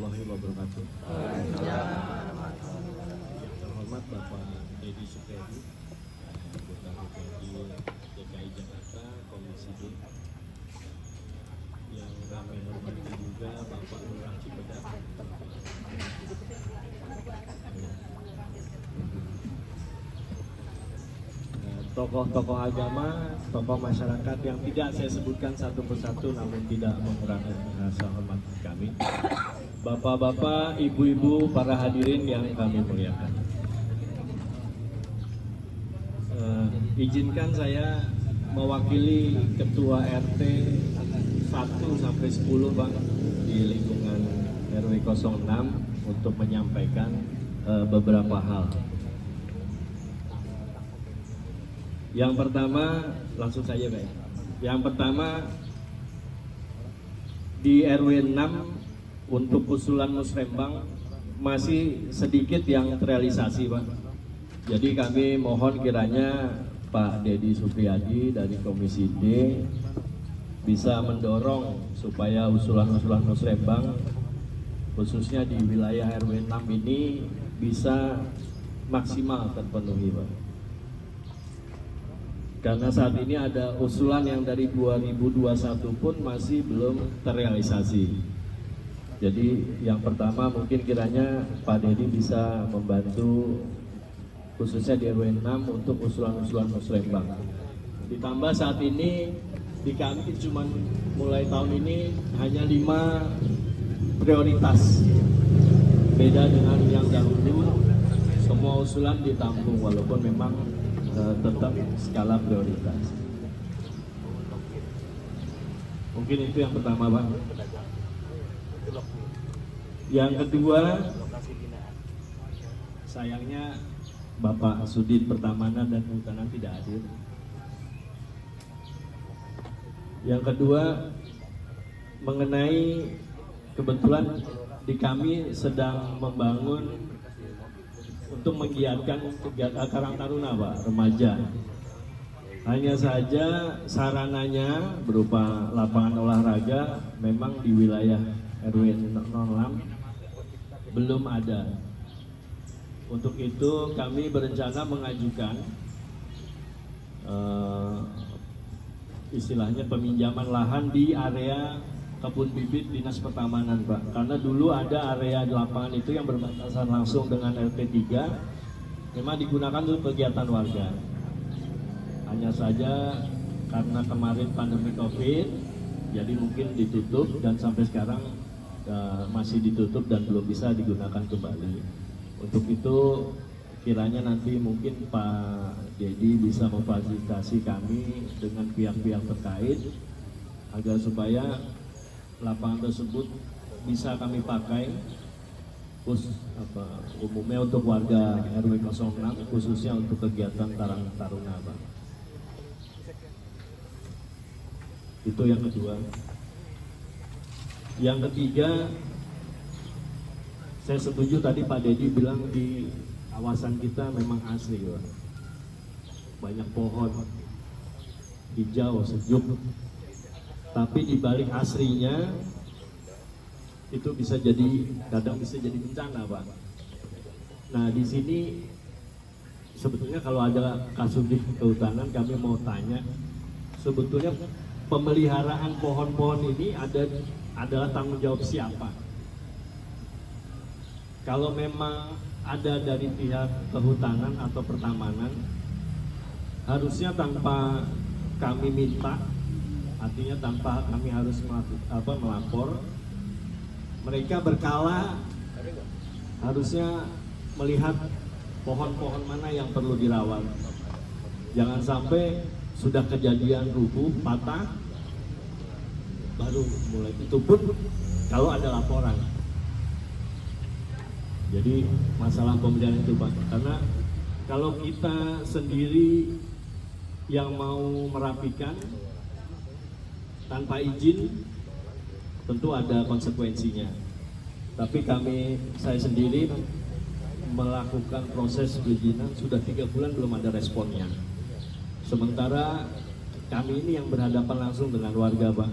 warahmatullahi wabarakatuh. Yang terhormat Bapak Deddy Supriyadi, anggota DPRD DKI Jakarta, Komisi D. Yang kami hormati juga Bapak Lurah Cipedak. Tokoh-tokoh agama, tokoh masyarakat yang tidak saya sebutkan satu persatu namun tidak mengurangi rasa hormat kami. Bapak-bapak, ibu-ibu, para hadirin yang kami muliakan. Izinkan saya mewakili Ketua RT 1 sampai 10 Bang di lingkungan RW 06 untuk menyampaikan beberapa hal. Yang pertama, langsung saja Pak. Yang pertama, di RW 6 untuk usulan musrembang masih sedikit yang terrealisasi Pak. Jadi kami mohon kiranya Pak Deddy Supriyadi dari Komisi D bisa mendorong supaya usulan-usulan musrembang khususnya di wilayah RW 6 ini bisa maksimal terpenuhi Pak. Karena saat ini ada usulan yang dari 2021 pun masih belum terrealisasi. Jadi yang pertama mungkin kiranya Pak Deddy bisa membantu khususnya di RW 6 untuk usulan-usulan musrembang. Ditambah saat ini di kami cuma mulai tahun ini hanya 5 prioritas. Beda dengan yang dahulu, semua usulan ditampung walaupun memang tetap skala prioritas. Mungkin itu yang pertama Pak. Yang kedua, sayangnya Bapak Sudin Pertamanan dan Kehutanan tidak hadir. Yang kedua, mengenai kebetulan di kami sedang membangun untuk menggiatkan kegiatan Karang Taruna Pak, remaja. Hanya saja sarananya berupa lapangan olahraga memang di wilayah RW 06 belum ada. Untuk itu kami berencana mengajukan istilahnya peminjaman lahan di area kebun bibit Dinas Pertamanan Pak, karena dulu ada area di lapangan itu yang berbatasan langsung dengan RT 3 memang digunakan untuk kegiatan warga. Hanya saja karena kemarin pandemi COVID jadi mungkin ditutup dan sampai sekarang masih ditutup dan belum bisa digunakan kembali. Untuk itu kiranya nanti mungkin Pak Deddy bisa memfasilitasi kami dengan pihak-pihak terkait agar supaya lapangan tersebut bisa kami pakai umumnya untuk warga RW 06 khususnya untuk kegiatan Karang Taruna Pak. Itu yang kedua. Yang ketiga, saya setuju tadi Pak Deddy bilang di kawasan kita memang asri Pak. Banyak pohon hijau sejuk. Tapi di balik asrinya itu bisa jadi kadang bisa jadi bencana Pak. Nah di sini sebetulnya kalau ada Kasubdit Kehutanan kami mau tanya sebetulnya pemeliharaan pohon-pohon ini adalah tanggung jawab siapa? Kalau memang ada dari pihak kehutanan atau pertamanan harusnya tanpa kami minta, artinya tanpa kami harus melapor, mereka berkala harusnya melihat pohon-pohon mana yang perlu dirawat. Jangan sampai sudah kejadian rubuh, patah, baru mulai itu pun kalau ada laporan. Jadi masalah pemeliharaan itu Pak, karena kalau kita sendiri yang mau merapikan tanpa izin tentu ada konsekuensinya. Tapi saya sendiri melakukan proses perizinan sudah 3 bulan belum ada responnya. Sementara kami ini yang berhadapan langsung dengan warga Pak,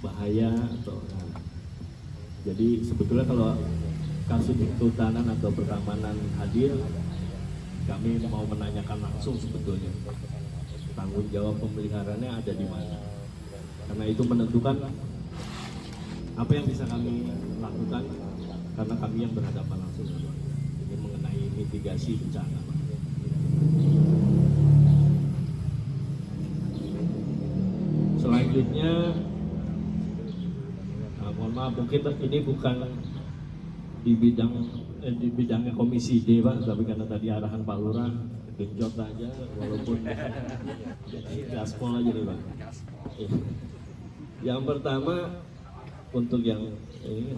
bahaya atau Jadi sebetulnya kalau kasus kehutanan atau pertamanan hadir, kami mau menanyakan langsung sebetulnya tanggung jawab pemeliharaannya ada di mana. Karena itu menentukan apa yang bisa kami lakukan karena kami yang berhadapan langsung. Ini mengenai mitigasi bencana. Selanjutnya, mohon maaf mungkin ini bukan di bidangnya Komisi D Pak, tapi karena tadi arahan Pak Lurah genjot aja walaupun gaspol aja nih Pak. Yang pertama untuk yang ini,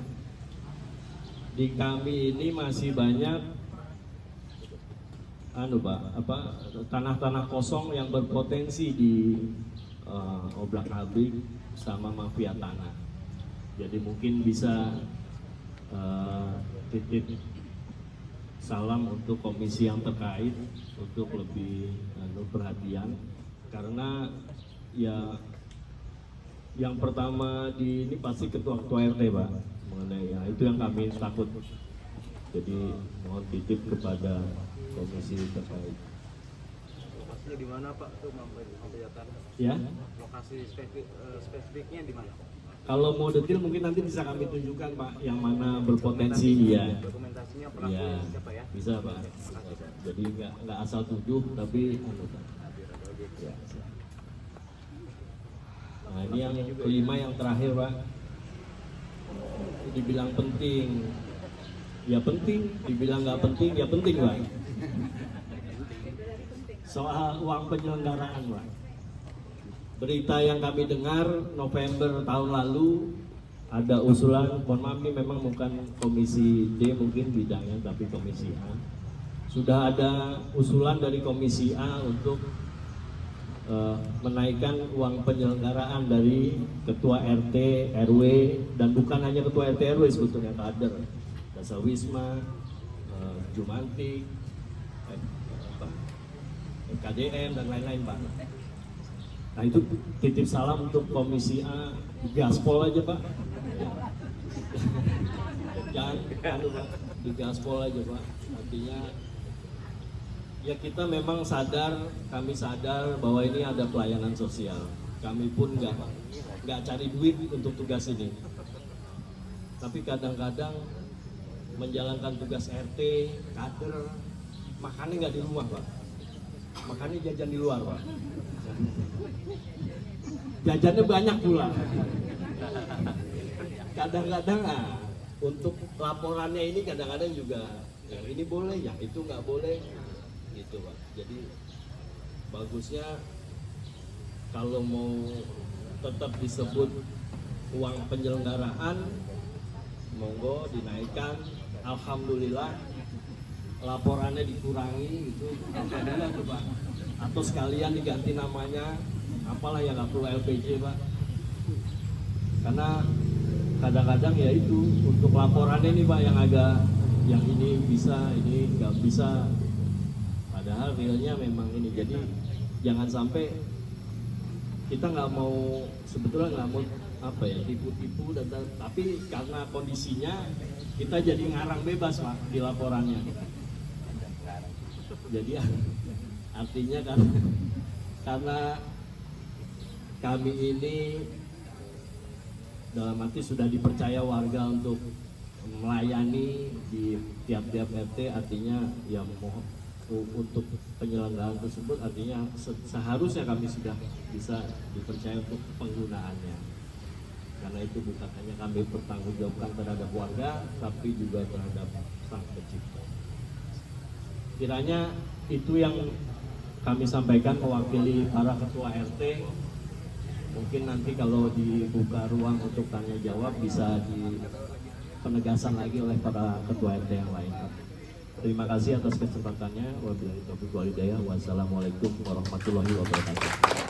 di kami ini masih banyak tanah-tanah kosong yang berpotensi di oblak-abrik sama mafia tanah. Jadi mungkin bisa titip salam untuk komisi yang terkait untuk lebih perhatian, karena ya yang pertama ini pasti ketua-ketua RT Pak, mengenai ya itu yang kami takut. Jadi mohon titip kepada komisi terkait. Lokasinya di mana Pak tuh mafia tanah? Ya. Lokasi spesifiknya di mana? Kalau mau detail mungkin nanti bisa kami tunjukkan Pak, yang mana berpotensi ya. Dokumentasinya pelaku Ya, siapa ya? bisa Pak. Jadi nggak asal tuduh tapi ya. Nah ini yang kelima yang terakhir Pak, dibilang penting, ya penting, dibilang nggak penting, ya penting Pak. Soal uang penyelenggaraan Pak. Berita yang kami dengar November tahun lalu ada usulan, mohon maaf ini memang bukan komisi D mungkin bidangnya, tapi komisi A. Sudah ada usulan dari komisi A untuk menaikkan uang penyelenggaraan dari ketua RT, RW, dan bukan hanya ketua RT, RW sebetulnya kader, Dasar Wisma, Jumantik, KDM dan lain-lain Pak. Nah itu titip salam untuk komisi A, gaspol aja Pak. Jangan Pak, di gaspol aja Pak. Artinya ya kita memang sadar, kami sadar bahwa ini ada pelayanan sosial. Kami pun nggak cari duit untuk tugas ini. Tapi kadang-kadang menjalankan tugas RT, kader, makannya nggak di rumah Pak. Makannya jajan di luar Pak. Jajannya banyak pula. Kadang-kadang untuk laporannya ini kadang-kadang juga ya ini boleh, ya itu nggak boleh, gitu Pak. Jadi bagusnya kalau mau tetap disebut uang penyelenggaraan, monggo dinaikkan. Alhamdulillah laporannya dikurangi gitu, alhamdulillah tuh Pak. Atau sekalian diganti namanya, apalah yang nggak perlu LPG Pak. Karena kadang-kadang ya itu untuk laporannya ini Pak yang agak, yang ini bisa, ini nggak bisa. Padahal realnya memang ini. Jadi jangan sampai kita nggak mau, sebetulnya nggak mau apa ya, tipu-tipu dan tapi karena kondisinya kita jadi ngarang bebas Pak di laporannya. Jadi artinya kan karena kami ini dalam arti sudah dipercaya warga untuk melayani di tiap-tiap RT, artinya ya untuk penyelenggaraan tersebut artinya seharusnya kami sudah bisa dipercaya untuk penggunaannya. Karena itu bukan hanya kami bertanggungjawabkan terhadap warga, tapi juga terhadap Sang Pencipta. Kiranya itu yang kami sampaikan mewakili para ketua RT. Mungkin nanti kalau dibuka ruang untuk tanya jawab bisa di penegasan lagi oleh para ketua RT yang lain. Terima kasih atas kesempatannya. Wabillahi taufiq wal hidayah. Wassalamualaikum warahmatullahi wabarakatuh.